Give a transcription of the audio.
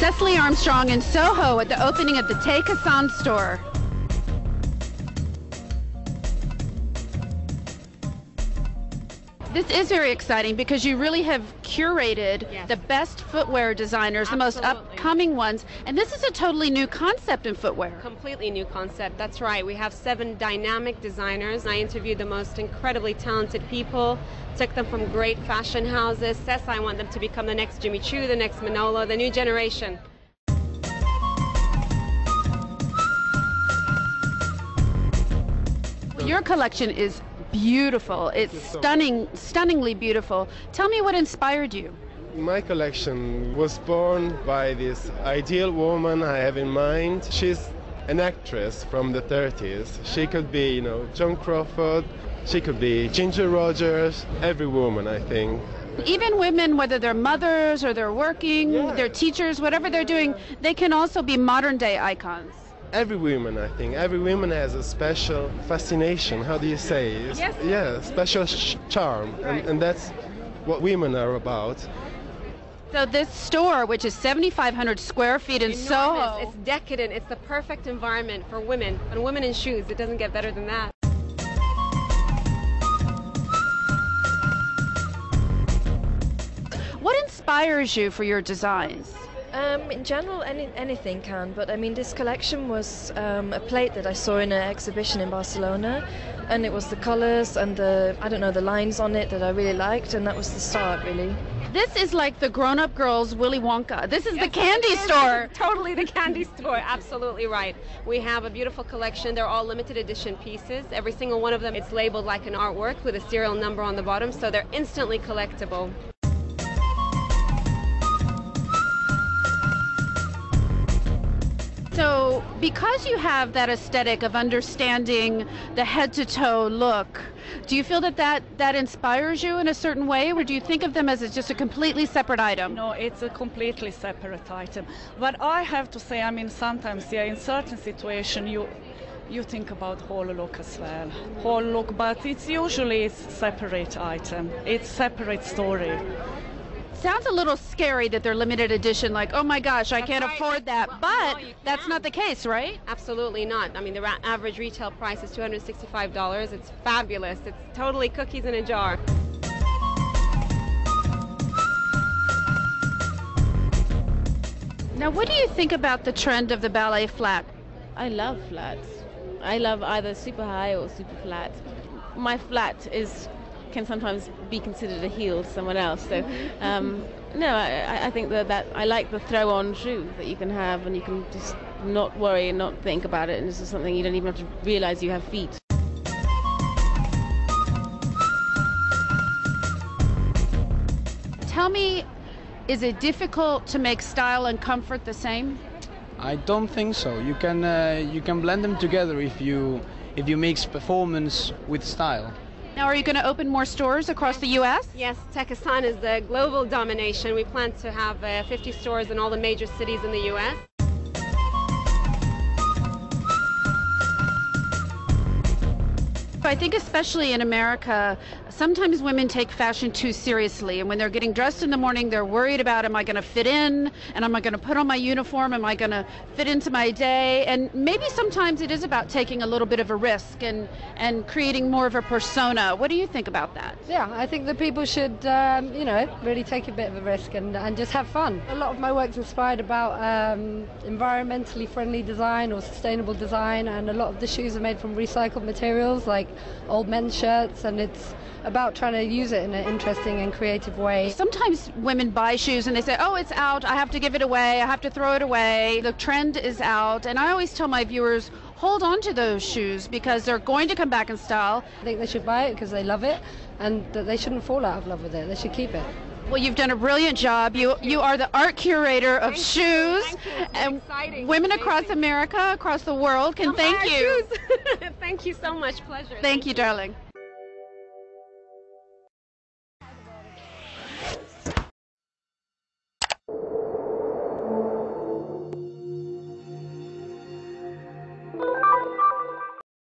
Ceslie Armstrong in SoHo at the opening of the Casan store. This is very exciting because you really have curated the best footwear designers, the most upcoming ones, and this is a totally new concept in footwear. Completely new concept, that's right. We have 7 dynamic designers. I interviewed the most incredibly talented people, took them from great fashion houses. I want them to become the next Jimmy Choo, the next Manolo, the new generation. Your collection is beautiful. It's stunningly beautiful. Tell me what inspired you. My collection was born by this ideal woman I have in mind. She's an actress from the 30s. She could be, Joan Crawford. She could be Ginger Rogers. Every woman, I think. Even women, whether they're mothers or they're working, they're teachers, whatever they're doing, they can also be modern day icons. Every woman, I think, every woman has a special fascination, how do you say? Yes. Yeah, special charm, Right. and that's what women are about. So this store, which is 7,500 square feet in SoHo. It's decadent, it's the perfect environment for women, and women in shoes, it doesn't get better than that. What inspires you for your designs? In general, anything can, but I mean, this collection was a plate that I saw in an exhibition in Barcelona, and it was the colors and the lines on it that I really liked, and that was the start, really. This is like the grown-up girls Willy Wonka. This is the candy store. Totally the candy store, absolutely right. We have a beautiful collection. They're all limited edition pieces. Every single one of them, it's labeled like an artwork with a serial number on the bottom, so they're instantly collectible. So, because you have that aesthetic of understanding the head-to-toe look, do you feel that inspires you in a certain way, or do you think of them as just a completely separate item? No, it's a completely separate item. But I have to say, I mean, sometimes, in certain situations, you think about whole look as well. Whole look, but it's usually a separate item. It's separate story. Sounds a little scary that they're limited edition, like, oh my gosh, I can't afford that, but that's not the case, right? Absolutely not. I mean, the average retail price is $265. It's fabulous. It's totally cookies in a jar. Now, what do you think about the trend of the ballet flat? I love flats. I love either super high or super flat. My flat can sometimes be considered a heel to someone else. So, no, I think that I like the throw-on shoe that you can have, and you can just not worry and not think about it, and this is something you don't even have to realize you have feet. Tell me, is it difficult to make style and comfort the same? I don't think so. You can blend them together if you mix performance with style. Now, are you going to open more stores across the U.S.? Yes, Casan is the global domination. We plan to have 50 stores in all the major cities in the U.S. I think especially in America, sometimes women take fashion too seriously, and when they're getting dressed in the morning, they're worried about, am I going to fit in, and am I going to put on my uniform, am I going to fit into my day, and maybe sometimes it is about taking a little bit of a risk and creating more of a persona. What do you think about that? Yeah, I think that people should, really take a bit of a risk and just have fun. A lot of my work's inspired about environmentally friendly design or sustainable design, and a lot of the shoes are made from recycled materials like old men's shirts, and it's about trying to use it in an interesting and creative way. Sometimes women buy shoes and they say, oh, it's out, I have to give it away, I have to throw it away, the trend is out, and I always tell my viewers, hold on to those shoes because they're going to come back in style. I think they should buy it because they love it, and that they shouldn't fall out of love with it, they should keep it. Well, you've done a brilliant job. You are the art curator of shoes, and women across America, across the world can thank you. Thank you so much. Pleasure. Thank you, darling.